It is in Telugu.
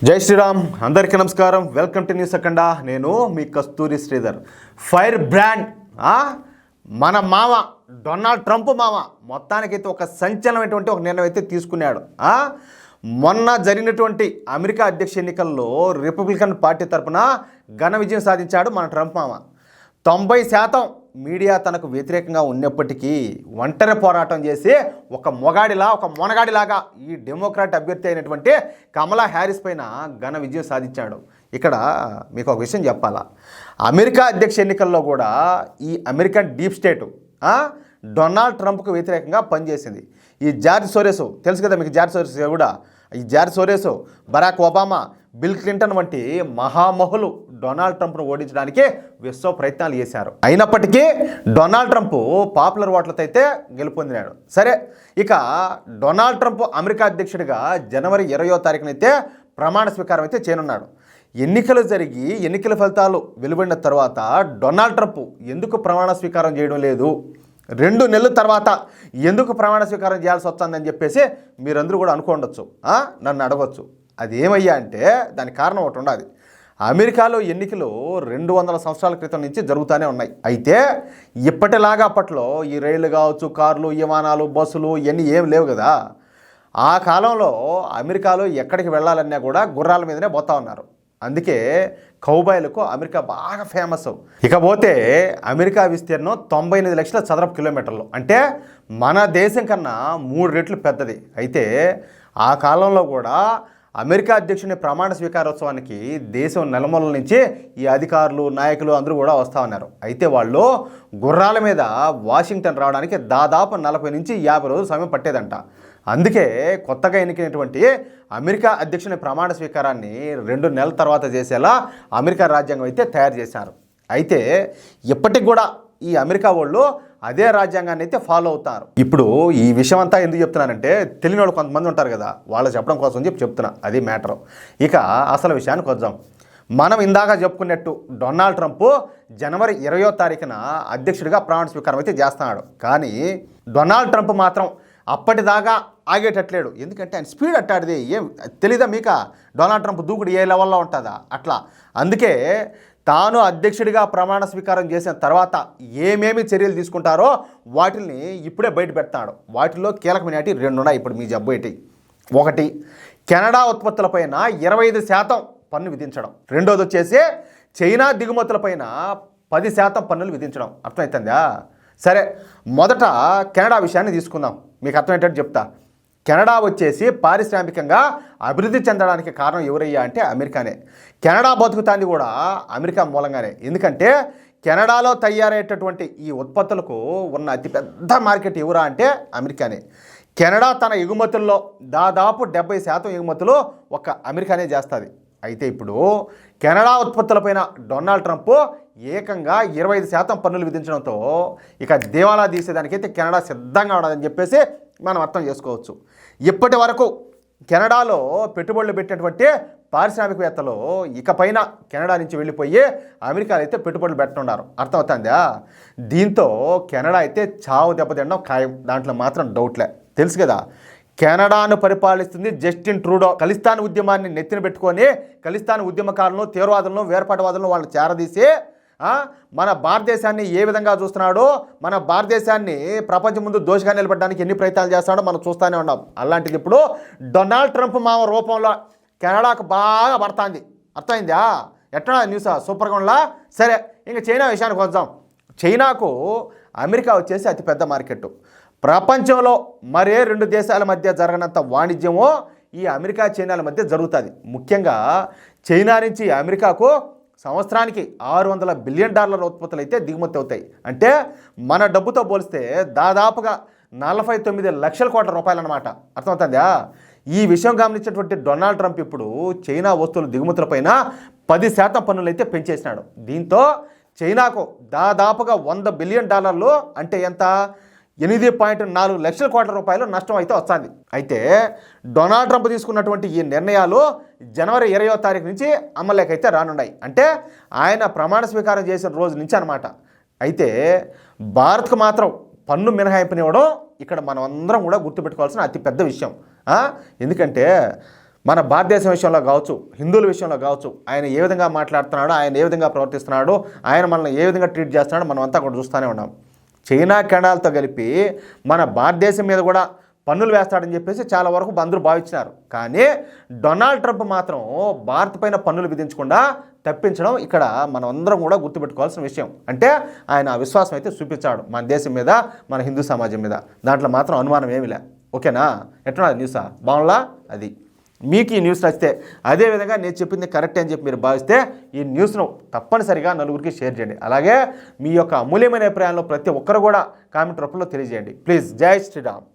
జై శ్రీరామ్, అందరికీ నమస్కారం. వెల్కమ్ టు న్యూస్ అఖండ. నేను మీ కస్తూరి శ్రీధర్. ఫైర్ బ్రాండ్ మన మామ డొనాల్డ్ ట్రంప్ మామ మొత్తానికైతే ఒక సంచలనమైనటువంటి ఒక నిర్ణయం అయితే తీసుకున్నాడు. మొన్న జరిగినటువంటి అమెరికా అధ్యక్ష ఎన్నికల్లో రిపబ్లికన్ పార్టీ తరఫున ఘన విజయం సాధించాడు మన ట్రంప్ మామ. 90% మీడియా తనకు వ్యతిరేకంగా ఉన్నప్పటికీ ఒంటరి పోరాటం చేసి ఒక మొనగాడిలాగా ఈ డెమోక్రాట్ అభ్యర్థి అయినటువంటి కమలా హ్యారిస్ పైన ఘన విజయం సాధించాడు. ఇక్కడ మీకు ఒక విషయం చెప్పాలా, అమెరికా అధ్యక్ష ఎన్నికల్లో కూడా ఈ అమెరికన్ డీప్ స్టేటు డొనాల్డ్ ట్రంప్కు వ్యతిరేకంగా పనిచేసింది. ఈ జార్జ్ సోరెస్ తెలుసు కదా మీకు, జార్జ్ సోరెస్ కూడా, ఈ George Soros, Barack Obama, Bill Clinton వంటి మహామహులు డొనాల్డ్ ట్రంప్ను ఓడించడానికి విశ్వ ప్రయత్నాలు చేశారు. అయినప్పటికీ డొనాల్డ్ ట్రంప్ పాపులర్ ఓట్లతో అయితే గెలుపొందినాడు. సరే, ఇక డొనాల్డ్ ట్రంప్ అమెరికా అధ్యక్షుడిగా జనవరి 20వ తారీఖునైతే ప్రమాణ స్వీకారం అయితే చేయనున్నాడు. ఎన్నికలు జరిగి ఎన్నికల ఫలితాలు వెలువడిన తర్వాత డొనాల్డ్ ట్రంప్ ఎందుకు ప్రమాణ స్వీకారం చేయడం లేదు, 2 నెలల తర్వాత ఎందుకు ప్రమాణ స్వీకారం చేయాల్సి వస్తుందని చెప్పేసి మీరందరూ కూడా అనుకోండొచ్చు, నన్ను అడగవచ్చు. అది ఏమయ్యా అంటే దానికి కారణం ఒకటి ఉండాలి. అమెరికాలో ఎన్నికలు 200 సంవత్సరాల క్రితం నుంచి జరుగుతూనే ఉన్నాయి. అయితే ఇప్పటిలాగా అప్పట్లో ఈ రైళ్లు కావచ్చు, కార్లు, విమానాలు, బస్సులు ఇవన్నీ ఏం లేవు కదా. ఆ కాలంలో అమెరికాలో ఎక్కడికి వెళ్ళాలన్నా కూడా గుర్రాల మీదనే పోతా ఉన్నారు. అందుకే కౌబాయ్లకు అమెరికా బాగా ఫేమస్. ఇకపోతే అమెరికా విస్తీర్ణం 98 లక్షల చదరపు కిలోమీటర్లు, అంటే మన దేశం కన్నా 3 రెట్లు పెద్దది. అయితే ఆ కాలంలో కూడా అమెరికా అధ్యక్షుని ప్రమాణ స్వీకారోత్సవానికి దేశం నలుమూలల నుంచి ఈ అధికారులు, నాయకులు అందరూ కూడా వస్తూ ఉన్నారు. అయితే వాళ్ళు గుర్రాల మీద వాషింగ్టన్ రావడానికి దాదాపు 40 నుంచి 50 రోజులు సమయం పట్టేదంట. అందుకే కొత్తగా ఎన్నికైనటువంటి అమెరికా అధ్యక్షుని ప్రమాణ స్వీకారాన్ని 2 నెలల తర్వాత చేసేలా అమెరికా రాజ్యాంగం అయితే తయారు చేశారు. అయితే ఇప్పటికి కూడా ఈ అమెరికా వాళ్ళు అదే రాజ్యాంగాన్ని అయితే ఫాలో అవుతారు. ఇప్పుడు ఈ విషయం అంతా ఎందుకు చెప్తున్నానంటే, తెలియని వాళ్ళు కొంతమంది ఉంటారు కదా, వాళ్ళు చెప్పడం కోసం చెప్తున్నా, అది మ్యాటర్. ఇక అసలు విషయానికి వద్దాం. మనం ఇందాక చెప్పుకున్నట్టు డొనాల్డ్ ట్రంప్ జనవరి 20వ తారీఖున అధ్యక్షుడిగా ప్రమాణ స్వీకారం అయితే చేస్తున్నాడు. కానీ డొనాల్డ్ ట్రంప్ మాత్రం అప్పటిదాకా ఆగేటట్లేడు. ఎందుకంటే ఆయన స్పీడ్ అట్టాడిది. ఏం తెలీదా మీక, డొనాల్డ్ ట్రంప్ దూకుడు ఏ లెవెల్లో ఉంటుందా అట్లా. అందుకే తాను అధ్యక్షుడిగా ప్రమాణ స్వీకారం చేసిన తర్వాత ఏమేమి చర్యలు తీసుకుంటారో వాటిని ఇప్పుడే బయట పెడతాడు. వాటిల్లో కీలకమైనవి 2 ఉన్నాయి. ఇప్పుడు మీ జబ్బు ఏంటి? 1, కెనడా ఉత్పత్తులపైన 25% పన్ను విధించడం. 2వది వచ్చేసి చైనా దిగుమతులపైన 10% పన్నులు విధించడం. అర్థమవుతుందా? సరే, మొదట కెనడా విషయాన్ని తీసుకుందాం, మీకు అర్థమయ్యేటట్టు చెప్తా. కెనడా వచ్చేసి పారిశ్రామికంగా అభివృద్ధి చెందడానికి కారణం ఎవరయ్యా అంటే అమెరికానే. కెనడా బతుకుతాంది కూడా అమెరికా మూలంగానే. ఎందుకంటే కెనడాలో తయారయ్యేటటువంటి ఈ ఉత్పత్తులకు ఉన్న అతిపెద్ద మార్కెట్ ఎవరా అంటే అమెరికానే. కెనడా తన ఎగుమతుల్లో దాదాపు 70% ఎగుమతులు ఒక అమెరికానే చేస్తుంది. అయితే ఇప్పుడు కెనడా ఉత్పత్తులపైన డొనాల్డ్ ట్రంప్ ఏకంగా 25% పన్నులు విధించడంతో ఇక దేవాలా తీసేదానికైతే కెనడా సిద్ధంగా ఉండదని చెప్పేసి మనం అర్థం చేసుకోవచ్చు. ఇప్పటి వరకు కెనడాలో పెట్టుబడులు పెట్టినటువంటి పారిశ్రామికవేత్తలు ఇకపైన కెనడా నుంచి వెళ్ళిపోయి అమెరికాలో అయితే పెట్టుబడులు పెట్టున్నారు. అర్థమవుతుందా? దీంతో కెనడా అయితే చావు దెబ్బతినడం ఖాయం, దాంట్లో మాత్రం డౌట్లే. తెలుసు కదా, కెనడాను పరిపాలిస్తుంది జస్టిన్ ట్రూడో. ఖలిస్తాన్ ఉద్యమాన్ని నెత్తిన పెట్టుకొని ఖలిస్తాన్ ఉద్యమకారులను, తీవ్రవాదులను, వేర్పాటువాదులను వాళ్ళు చేరదీసి మన భారతదేశాన్ని ఏ విధంగా చూస్తున్నాడో, మన భారతదేశాన్ని ప్రపంచం ముందు దోషిగా నిలబడడానికి ఎన్ని ప్రయత్నాలు చేస్తున్నాడో మనం చూస్తూనే ఉన్నాం. అలాంటిది ఇప్పుడు డొనాల్డ్ ట్రంప్ మామ రూపంలో కెనడాకు బాగా పడుతుంది. అర్థమైందా? ఎట్లా న్యూస్ సూపర్గా ఉండా. సరే, ఇంకా చైనా విషయానికి వద్దాం. చైనాకు అమెరికా వచ్చేసి అతిపెద్ద మార్కెట్. ప్రపంచంలో మరే 2 దేశాల మధ్య జరగనంత వాణిజ్యమో ఈ అమెరికా చైనాల మధ్య జరుగుతుంది. ముఖ్యంగా చైనా నుంచి అమెరికాకు సంవత్సరానికి $600 బిలియన్ ఉత్పత్తులు అయితే దిగుమతి అవుతాయి. అంటే మన డబ్బుతో పోలిస్తే దాదాపుగా 49 లక్షల కోట్ల రూపాయలు అన్నమాట. అర్థమవుతుందా? ఈ విషయం గమనించినటువంటి డొనాల్డ్ ట్రంప్ ఇప్పుడు చైనా వస్తువుల దిగుమతులపైన 10% పన్నులు అయితే పెంచేసినాడు. దీంతో చైనాకు దాదాపుగా $100 బిలియన్, అంటే ఎంత, 8.4 లక్షల కోట్ల రూపాయలు నష్టం అయితే వస్తుంది. అయితే డొనాల్డ్ ట్రంప్ తీసుకున్నటువంటి ఈ నిర్ణయాలు జనవరి 20వ తారీఖు నుంచి అమలుకైతే రానున్నాయి. అంటే ఆయన ప్రమాణ స్వీకారం చేసిన రోజు నుంచి అన్నమాట. అయితే భారత్కు మాత్రం పన్ను మినహాయింపునివ్వడం ఇక్కడ మనం అందరం కూడా గుర్తుపెట్టుకోవాల్సిన అతిపెద్ద విషయం. ఎందుకంటే మన భారతదేశం విషయంలో కావచ్చు, హిందువుల విషయంలో కావచ్చు, ఆయన ఏ విధంగా మాట్లాడుతున్నాడో, ఆయన ఏ విధంగా ప్రవర్తిస్తున్నాడో, ఆయన మనల్ని ఏ విధంగా ట్రీట్ చేస్తున్నాడో మనం అంతా కూడా చూస్తూనే ఉన్నాం. చైనా కెనాల్తో కలిపి మన భారతదేశం మీద కూడా పన్నులు వేస్తాడని చెప్పేసి చాలా వరకు అందరూ భావించినారు. కానీ డొనాల్డ్ ట్రంప్ మాత్రం భారత్ పైన పన్నులు విధించకుండా తప్పించడం ఇక్కడ మనం అందరం కూడా గుర్తుపెట్టుకోవాల్సిన విషయం. అంటే ఆయన విశ్వాసం అయితే చూపించాడు మన దేశం మీద, మన హిందూ సమాజం మీద. దాంట్లో మాత్రం అనుమానం ఏమీ లే. ఓకేనా? ఎట్లా న్యూసా బాగుంలా? అది మీకు ఈ న్యూస్ నచ్చితే, అదేవిధంగా నేను చెప్పింది కరెక్ట్ అని చెప్పి మీరు భావిస్తే ఈ న్యూస్ను తప్పనిసరిగా నలుగురికి షేర్ చేయండి. అలాగే మీ యొక్క అమూల్యమైన అభిప్రాయాలను ప్రతి ఒక్కరు కూడా కామెంట్ రూపంలో తెలియజేయండి. ప్లీజ్. జై శ్రీరామ్.